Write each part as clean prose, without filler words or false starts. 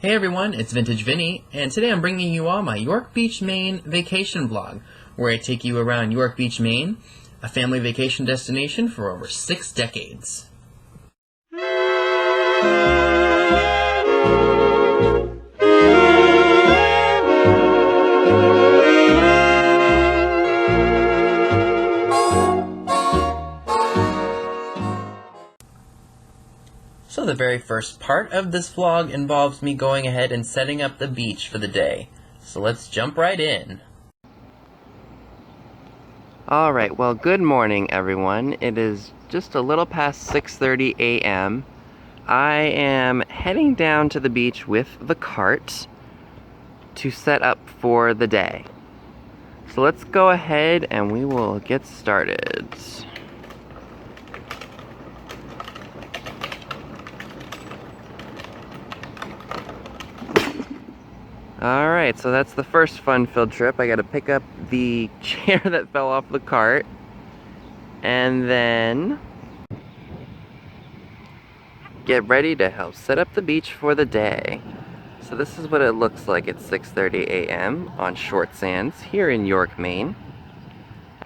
Hey everyone, it's Vintage Vinny, and today I'm bringing you all my York Beach, Maine vacation vlog, where I take you around York Beach, Maine, a family vacation destination for over 6 decades. So the very first part of this vlog involves me going ahead and setting up the beach for the day. So let's jump right in. Alright, well, good morning everyone. It is just a little past 6:30 a.m. I am heading down to the beach with the cart to set up for the day. So let's go ahead and we will get started. Alright, so that's the first fun-filled trip. I gotta pick up the chair that fell off the cart, and then get ready to help set up the beach for the day. So this is what it looks like at 6:30 a.m. on Short Sands here in York, Maine.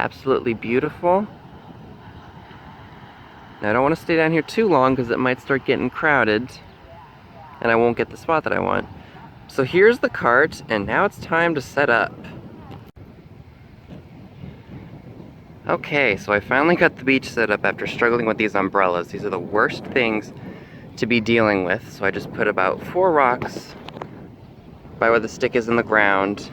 Absolutely beautiful. Now I don't want to stay down here too long because it might start getting crowded and I won't get the spot that I want. So here's the cart, and now it's time to set up. Okay, so I finally got the beach set up after struggling with these umbrellas. These are the worst things to be dealing with. So I just put about 4 rocks by where the stick is in the ground,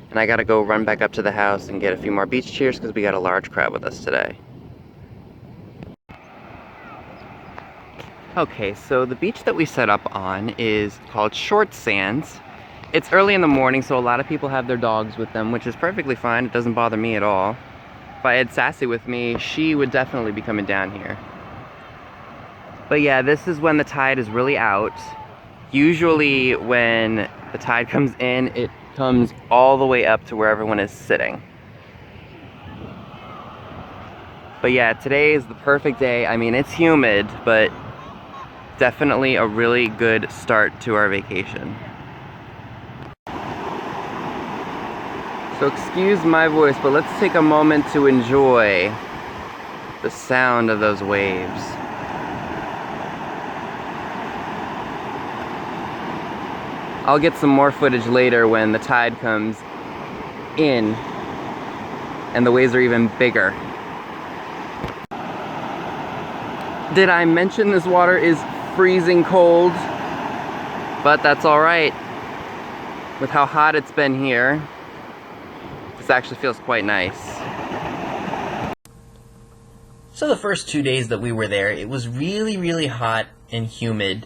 and I gotta go run back up to the house and get a few more beach chairs because we got a large crowd with us today. Okay, so the beach that we set up on is called Short Sands. It's early in the morning, so a lot of people have their dogs with them, which is perfectly fine. It doesn't bother me at all. If I had Sassy with me, she would definitely be coming down here. But yeah, this is when the tide is really out. Usually when the tide comes in, it comes all the way up to where everyone is sitting. But yeah, today is the perfect day. I mean, it's humid, but definitely a really good start to our vacation. So excuse my voice, but let's take a moment to enjoy the sound of those waves. I'll get some more footage later when the tide comes in and the waves are even bigger. Did I mention this water is freezing cold? But that's alright. With how hot it's been here, this actually feels quite nice. So the first 2 days that we were there, it was really hot and humid.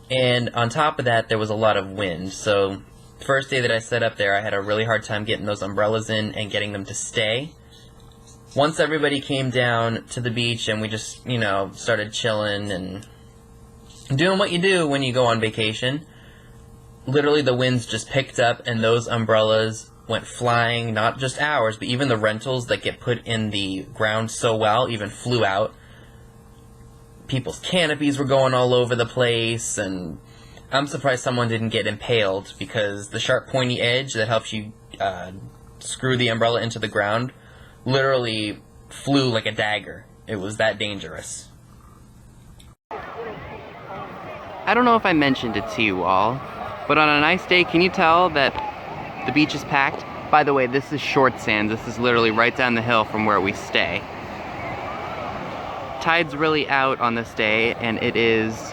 And on top of that, there was a lot of wind. So the first day that I set up there, I had a really hard time getting those umbrellas in and getting them to stay. Once everybody came down to the beach and we just, started chilling and doing what you do when you go on vacation, literally the winds just picked up and those umbrellas went flying, not just ours, but even the rentals that get put in the ground so well even flew out. People's canopies were going all over the place, and I'm surprised someone didn't get impaled because the sharp pointy edge that helps you screw the umbrella into the ground literally flew like a dagger. It was that dangerous. I don't know if I mentioned it to you all, but on a nice day, can you tell that the beach is packed? By the way, this is Short Sands. This is literally right down the hill from where we stay. Tide's really out on this day, and it is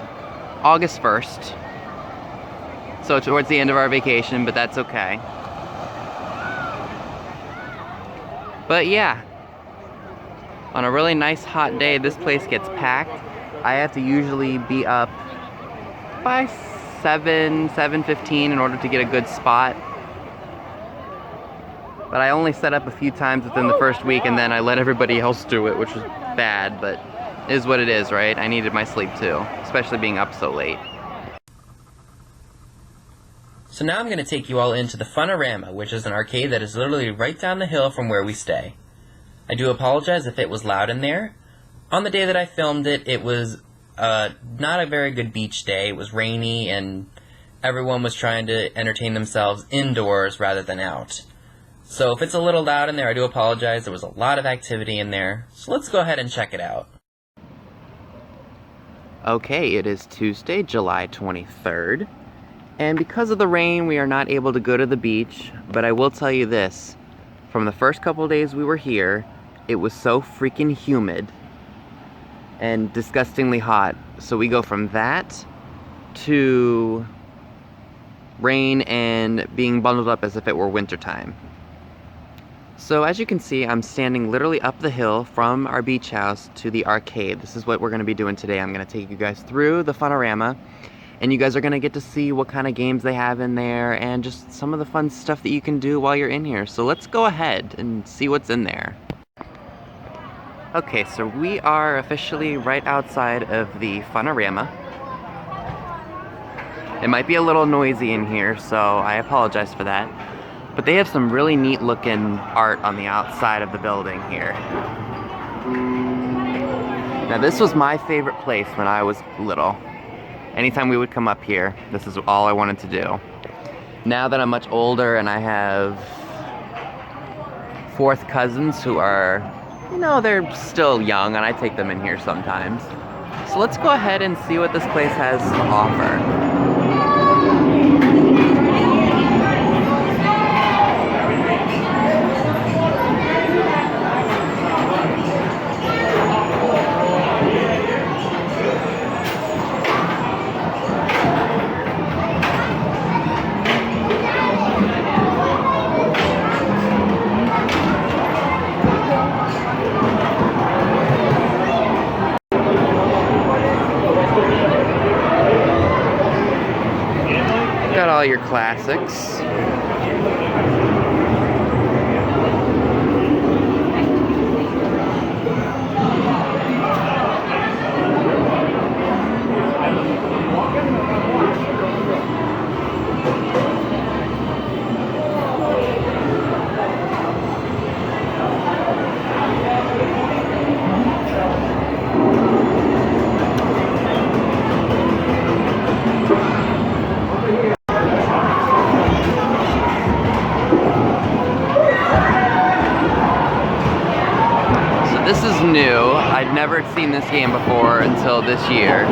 August 1st. So towards the end of our vacation, but that's okay. But yeah, on a really nice hot day, this place gets packed. I have to usually be up by 7:15 in order to get a good spot. But I only set up a few times within the first week, and then I let everybody else do it, which was bad, but it is what it is, right? I needed my sleep too, especially being up so late. So now I'm going to take you all into the Arama, which is an arcade that is literally right down the hill from where we stay. I do apologize if it was loud in there. On the day that I filmed it, it was not a very good beach day. It was rainy and everyone was trying to entertain themselves indoors rather than out. So if it's a little loud in there, I do apologize. There was a lot of activity in there. So let's go ahead and check it out. Okay, it is Tuesday, July 23rd. And because of the rain, we are not able to go to the beach. But I will tell you this. From the first couple of days we were here, it was so freaking humid and disgustingly hot. So we go from that to rain and being bundled up as if it were wintertime. So as you can see, I'm standing literally up the hill from our beach house to the arcade. This is what we're going to be doing today. I'm going to take you guys through the Arama, and you guys are going to get to see what kind of games they have in there and just some of the fun stuff that you can do while you're in here. So let's go ahead and see what's in there. Okay, so we are officially right outside of the Arama. It might be a little noisy in here, so I apologize for that. But they have some really neat looking art on the outside of the building here. Now this was my favorite place when I was little. Anytime we would come up here, this is all I wanted to do. Now that I'm much older and I have fourth cousins who are, you know, they're still young, and I take them in here sometimes. So let's go ahead and see what this place has to offer. Got all your classics. This is new. I'd never seen this game before until this year.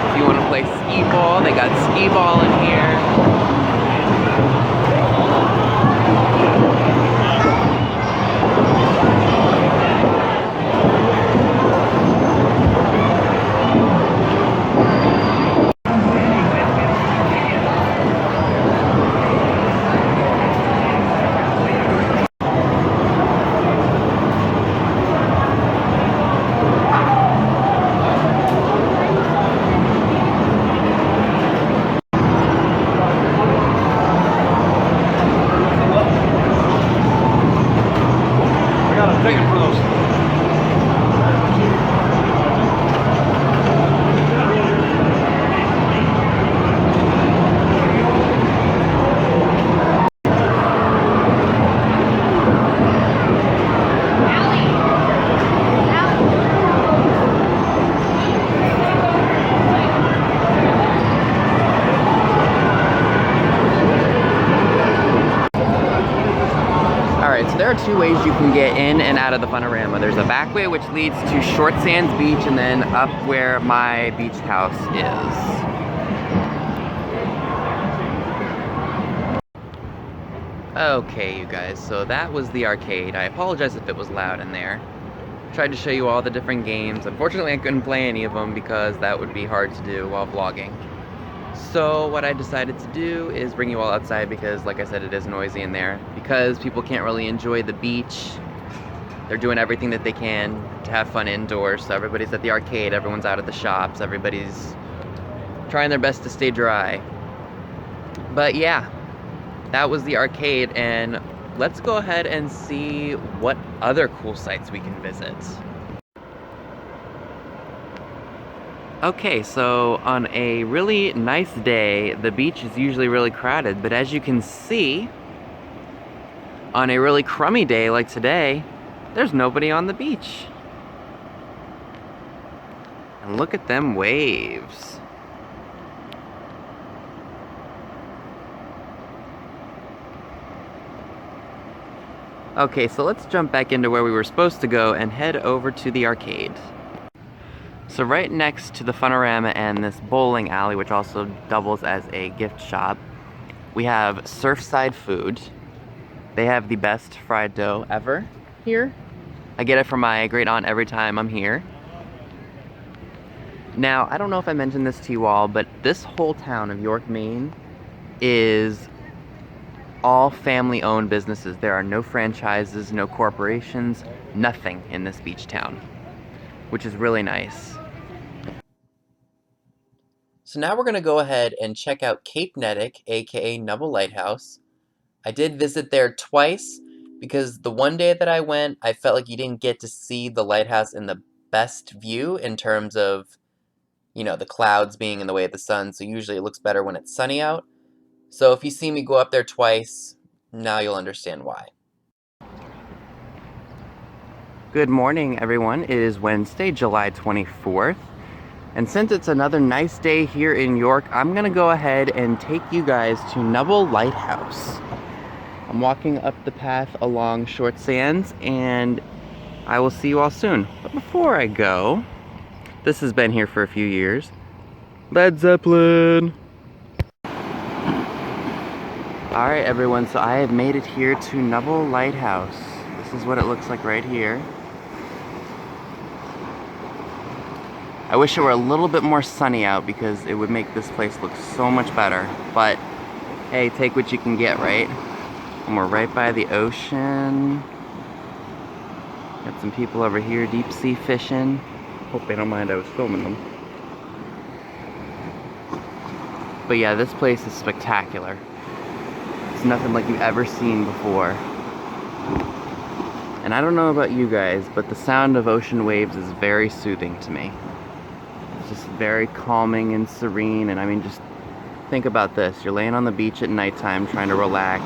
If you want to play skee ball, they got skee ball in here. So there are two ways you can get in and out of the Arama. There's a back way which leads to Short Sands Beach and then up where my beach house is. Okay, you guys, so that was the arcade. I apologize if it was loud in there. Tried to show you all the different games. Unfortunately, I couldn't play any of them because that would be hard to do while vlogging. So what I decided to do is bring you all outside because, like I said, it is noisy in there. Because people can't really enjoy the beach, they're doing everything that they can to have fun indoors. So everybody's at the arcade, everyone's out at the shops, everybody's trying their best to stay dry. But yeah, that was the arcade, and let's go ahead and see what other cool sites we can visit. Okay, so on a really nice day, the beach is usually really crowded, but as you can see, on a really crummy day like today, there's nobody on the beach. And look at them waves. Okay, so let's jump back into where we were supposed to go and head over to the arcade. So right next to the Arama and this bowling alley, which also doubles as a gift shop, we have Surfside Food. They have the best fried dough ever here. I get it from my great aunt every time I'm here. Now, I don't know if I mentioned this to you all, but this whole town of York, Maine is all family-owned businesses. There are no franchises, no corporations, nothing in this beach town, which is really nice. So now we're going to go ahead and check out Cape Nedick, aka Nubble Lighthouse. I did visit there twice because the one day that I went, I felt like you didn't get to see the lighthouse in the best view in terms of, you know, the clouds being in the way of the sun, so usually it looks better when it's sunny out. So if you see me go up there twice, now you'll understand why. Good morning, everyone. It is Wednesday, July 24th. And since it's another nice day here in York, I'm going to go ahead and take you guys to Nubble Lighthouse. I'm walking up the path along Short Sands, and I will see you all soon. But before I go, this has been here for a few years. Led Zeppelin! Alright everyone, so I have made it here to Nubble Lighthouse. This is what it looks like right here. I wish it were a little bit more sunny out because it would make this place look so much better. But, hey, take what you can get, right? And we're right by the ocean. Got some people over here deep sea fishing. Hope they don't mind I was filming them. But yeah, this place is spectacular. It's nothing like you've ever seen before. And I don't know about you guys, but the sound of ocean waves is very soothing to me. It's just very calming and serene, and I mean, just think about this. You're laying on the beach at nighttime trying to relax,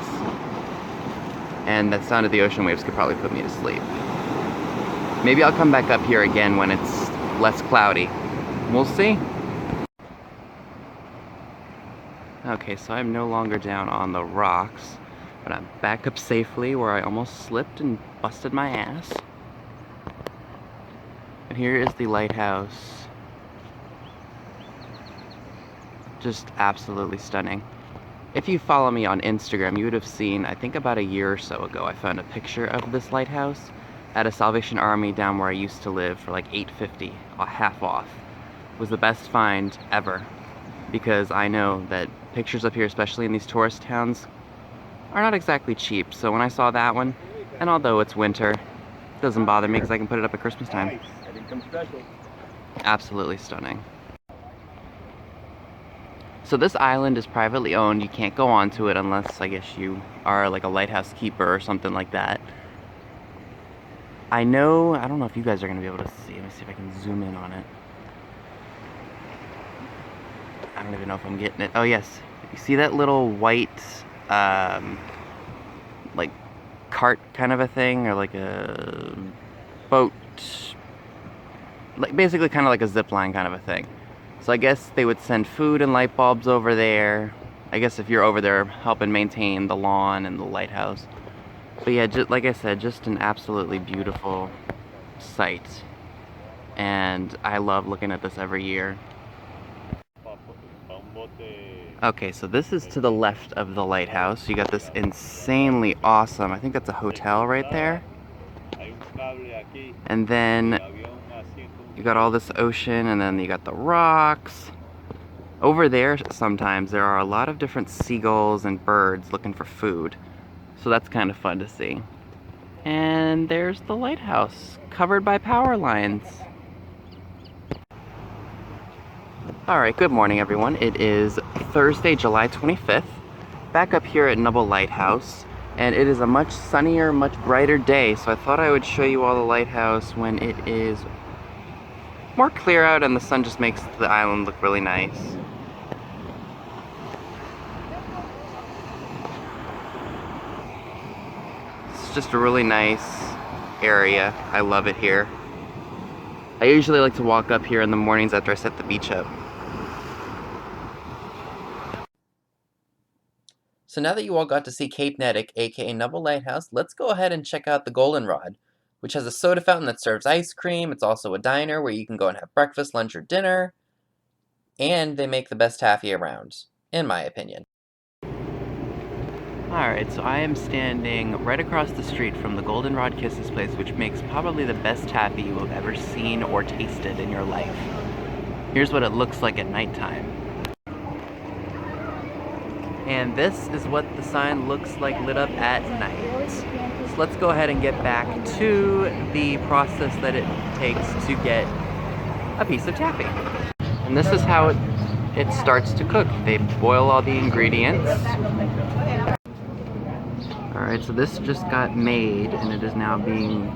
and the sound of the ocean waves could probably put me to sleep. Maybe I'll come back up here again when it's less cloudy. We'll see. Okay, so I'm no longer down on the rocks, but I'm back up safely where I almost slipped and busted my ass. And here is the lighthouse. Just absolutely stunning. If you follow me on Instagram, you would have seen, I think about a year or so ago, I found a picture of this lighthouse at a Salvation Army down where I used to live for like $8.50, half off. It was the best find ever, because I know that pictures up here, especially in these tourist towns, are not exactly cheap. So when I saw that one, and although it's winter, it doesn't bother me because I can put it up at Christmas time. Absolutely stunning. So this island is privately owned. You can't go onto it unless, I guess, you are like a lighthouse keeper or something like that. I don't know if you guys are going to be able to see. Let me see if I can zoom in on it. I don't even know if I'm getting it. Oh yes, you see that little white, like cart kind of a thing, or like a boat, like basically kind of like a zip line kind of a thing. So I guess they would send food and light bulbs over there. I guess if you're over there helping maintain the lawn and the lighthouse. But yeah, just, like I said, just an absolutely beautiful sight. And I love looking at this every year. Okay, so this is to the left of the lighthouse. You got this insanely awesome, I think that's a hotel right there. And then you got all this ocean, and then you got the rocks. Over there, sometimes there are a lot of different seagulls and birds looking for food. So that's kind of fun to see. And there's the lighthouse, covered by power lines. Alright, good morning everyone. It is Thursday, July 25th. Back up here at Nubble Lighthouse. And it is a much sunnier, much brighter day. So I thought I would show you all the lighthouse when it is more clear out and the sun just makes the island look really nice. It's just a really nice area. I love it here. I usually like to walk up here in the mornings after I set the beach up. So now that you all got to see Cape Nedick, aka Nubble Lighthouse, let's go ahead and check out the Goldenrod, which has a soda fountain that serves ice cream. It's also a diner where you can go and have breakfast, lunch, or dinner. And they make the best taffy around, in my opinion. Alright, so I am standing right across the street from the Goldenrod Kisses place, which makes probably the best taffy you have ever seen or tasted in your life. Here's what it looks like at nighttime. And this is what the sign looks like lit up at night. So let's go ahead and get back to the process that it takes to get a piece of taffy. And this is how it starts to cook. They boil all the ingredients. Alright, so this just got made and it is now being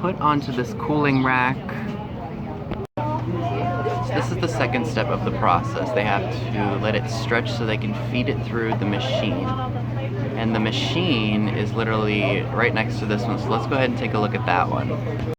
put onto this cooling rack. So this is the second step of the process. They have to let it stretch so they can feed it through the machine. And the machine is literally right next to this one, so let's go ahead and take a look at that one.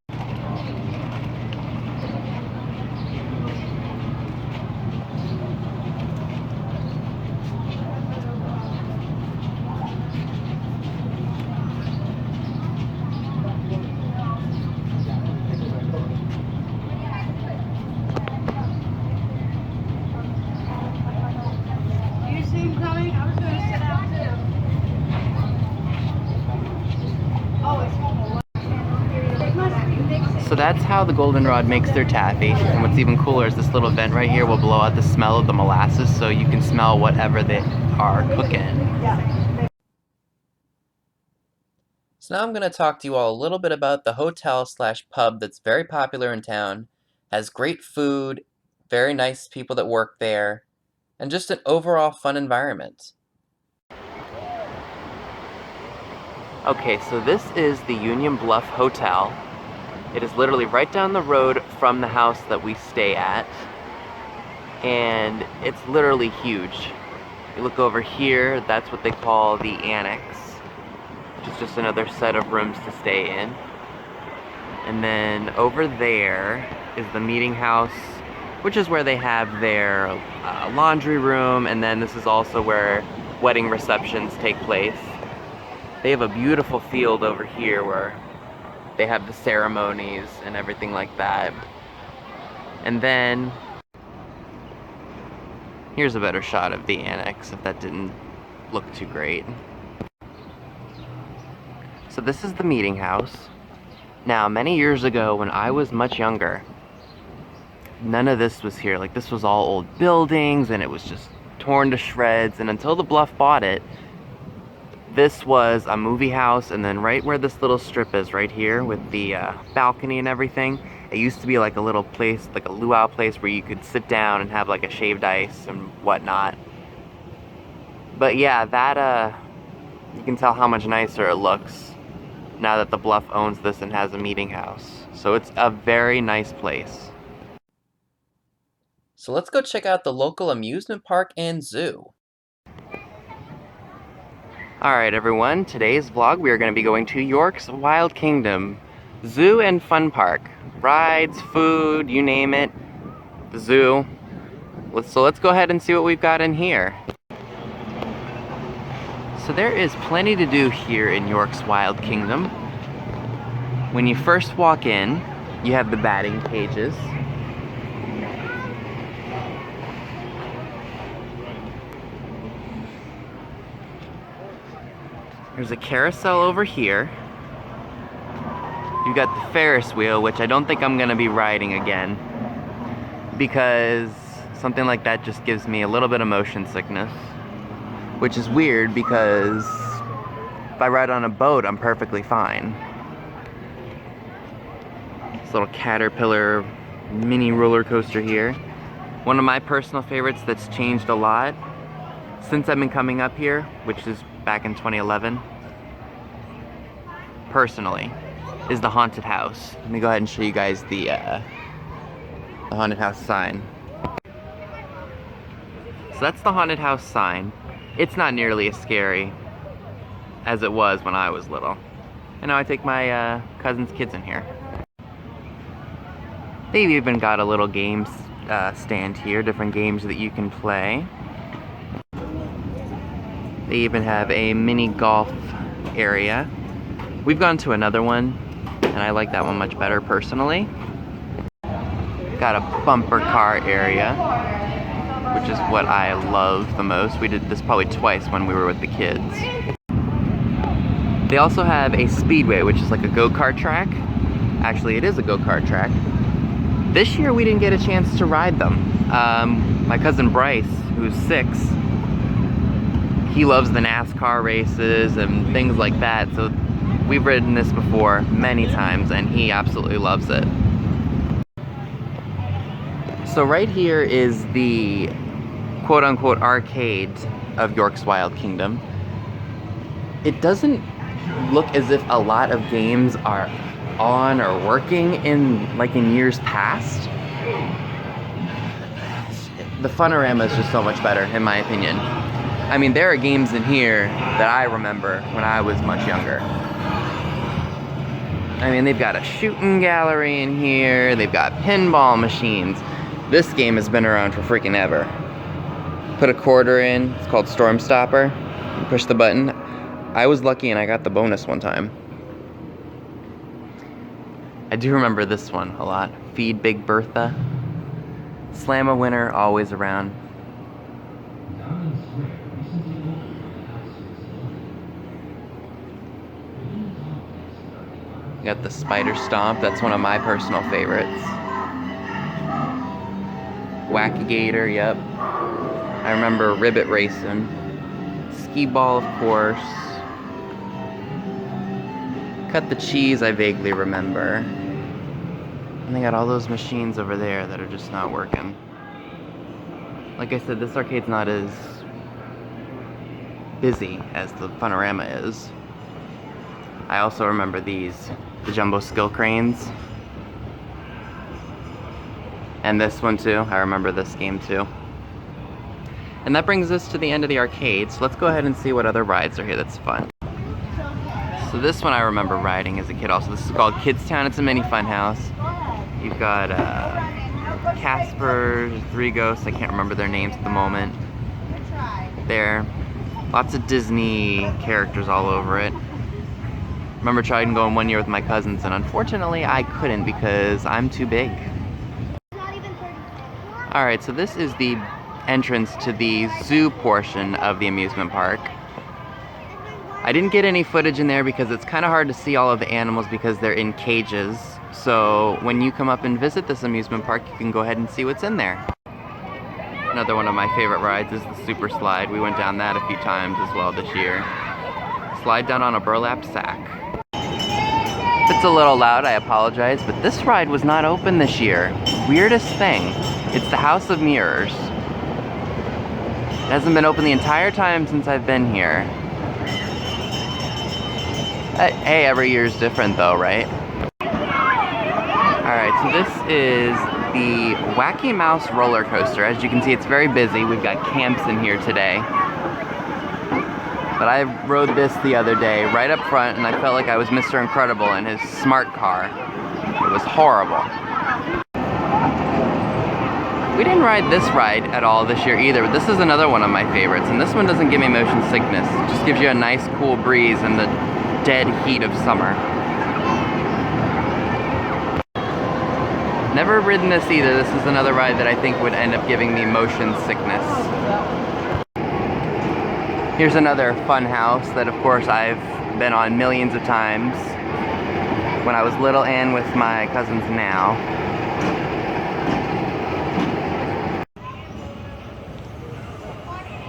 So that's how the Goldenrod makes their taffy, and what's even cooler is this little vent right here will blow out the smell of the molasses so you can smell whatever they are cooking. So now I'm going to talk to you all a little bit about the hotel/pub that's very popular in town, has great food, very nice people that work there, and just an overall fun environment. Okay, so this is the Union Bluff Hotel. It is literally right down the road from the house that we stay at, and it's literally huge. You look over here, that's what they call the annex, which is just another set of rooms to stay in. And then over there is the meeting house, which is where they have their laundry room, and then this is also where wedding receptions take place. They have a beautiful field over here where they have the ceremonies and everything like that. And then here's a better shot of the annex if that didn't look too great. So this is the meeting house. Now, many years ago when I was much younger, none of this was here. Like, this was all old buildings and it was just torn to shreds, and until the Bluff bought it, this was a movie house. And then right where this little strip is right here with the balcony and everything, it used to be like a little place, like a luau place where you could sit down and have like a shaved ice and whatnot. But yeah, that you can tell how much nicer it looks now that the Bluff owns this and has a meeting house. So it's a very nice place. So let's go check out the local amusement park and zoo. Alright everyone, today's vlog we are going to be going to York's Wild Kingdom Zoo and Fun Park. Rides, food, you name it. The zoo. So let's go ahead and see what we've got in here. So there is plenty to do here in York's Wild Kingdom. When you first walk in, you have the batting cages. There's a carousel over here. You've got the Ferris wheel, which I don't think I'm gonna be riding again, because something like that just gives me a little bit of motion sickness, which is weird because if I ride on a boat, I'm perfectly fine. This little Caterpillar mini roller coaster here. One of my personal favorites that's changed a lot since I've been coming up here, which is back in 2011, personally, is the haunted house. Let me go ahead and show you guys the haunted house sign. So that's the haunted house sign. It's not nearly as scary as it was when I was little. And now I take my cousin's kids in here. They've even got a little games stand here, different games that you can play. They even have a mini golf area. We've gone to another one, and I like that one much better personally. Got a bumper car area, which is what I love the most. We did this probably twice when we were with the kids. They also have a speedway, which is like a go-kart track. Actually, it is a go-kart track. This year we didn't get a chance to ride them. My cousin Bryce, who's 6, he loves the NASCAR races and things like that, so we've ridden this before many times and he absolutely loves it. So right here is the quote-unquote arcade of York's Wild Kingdom. It doesn't look as if a lot of games are on or working in years past. The Fun-orama is just so much better in my opinion. I mean, there are games in here that I remember when I was much younger. I mean, they've got a shooting gallery in here, they've got pinball machines. This game has been around for freaking ever. Put a quarter in, it's called Storm Stopper. You push the button. I was lucky and I got the bonus one time. I do remember this one a lot. Feed Big Bertha. Slam a winner, always around. Got the Spider Stomp, that's one of my personal favorites. Whack-A-Gator, yep. I remember Ribbit Racing. Skee Ball, of course. Cut the Cheese, I vaguely remember. And they got all those machines over there that are just not working. Like I said, this arcade's not as busy as the Fun-orama is. I also remember these, the Jumbo Skill Cranes. And this one too, I remember this game too. And that brings us to the end of the arcade, so let's go ahead and see what other rides are here that's fun. So this one I remember riding as a kid also. This is called Kids Town, it's a mini fun house. You've got Casper, 3 ghosts, I can't remember their names at the moment. There. Lots of Disney characters all over it. Remember trying to go in one year with my cousins, and unfortunately I couldn't because I'm too big. Alright, so this is the entrance to the zoo portion of the amusement park. I didn't get any footage in there because it's kind of hard to see all of the animals because they're in cages. So when you come up and visit this amusement park, you can go ahead and see what's in there. Another one of my favorite rides is the Super Slide. We went down that a few times as well this year. Slide down on a burlap sack. If it's a little loud, I apologize, but this ride was not open this year. Weirdest thing. It's the House of Mirrors. It hasn't been open the entire time since I've been here. Hey, every year's different though, right? Alright, so this is the Wacky Mouse roller coaster. As you can see, it's very busy. We've got camps in here today. But I rode this the other day, right up front, and I felt like I was Mr. Incredible in his smart car. It was horrible. We didn't ride this ride at all this year either, but this is another one of my favorites, and this one doesn't give me motion sickness. It just gives you a nice cool breeze in the dead heat of summer. Never ridden this either. This is another ride that I think would end up giving me motion sickness. Here's another fun house that of course I've been on millions of times when I was little and with my cousins now.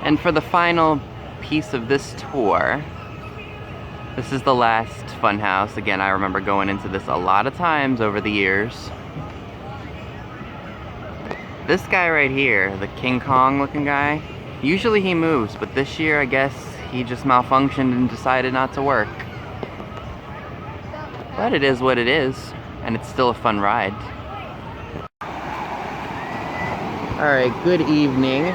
And for the final piece of this tour, this is the last fun house. Again, I remember going into this a lot of times over the years. This guy right here, the King Kong looking guy, usually he moves, but this year I guess he just malfunctioned and decided not to work. But it is what it is, and it's still a fun ride. Alright, good evening.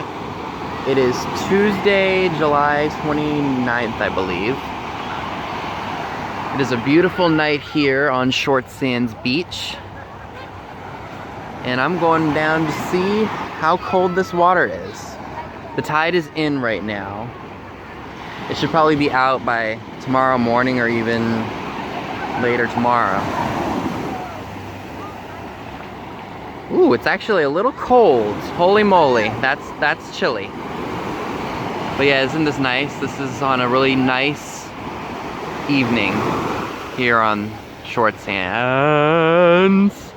It is Tuesday, July 29th, I believe. It is a beautiful night here on Short Sands Beach. And I'm going down to see how cold this water is. The tide is in right now. It should probably be out by tomorrow morning or even later tomorrow. Ooh, it's actually a little cold. Holy moly, that's chilly. But yeah, isn't this nice? This is on a really nice evening here on Short Sands.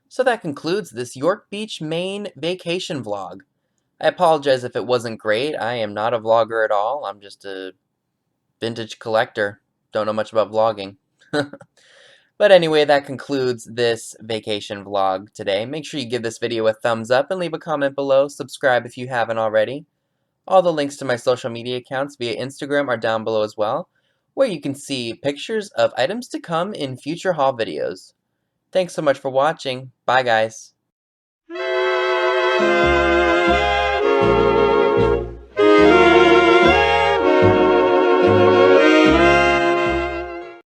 So that concludes this York Beach, Maine vacation vlog. I apologize if it wasn't great. I am not a vlogger at all. I'm just a vintage collector. Don't know much about vlogging. But anyway, that concludes this vacation vlog today. Make sure you give this video a thumbs up and leave a comment below. Subscribe if you haven't already. All the links to my social media accounts via Instagram are down below as well, where you can see pictures of items to come in future haul videos. Thanks so much for watching. Bye, guys.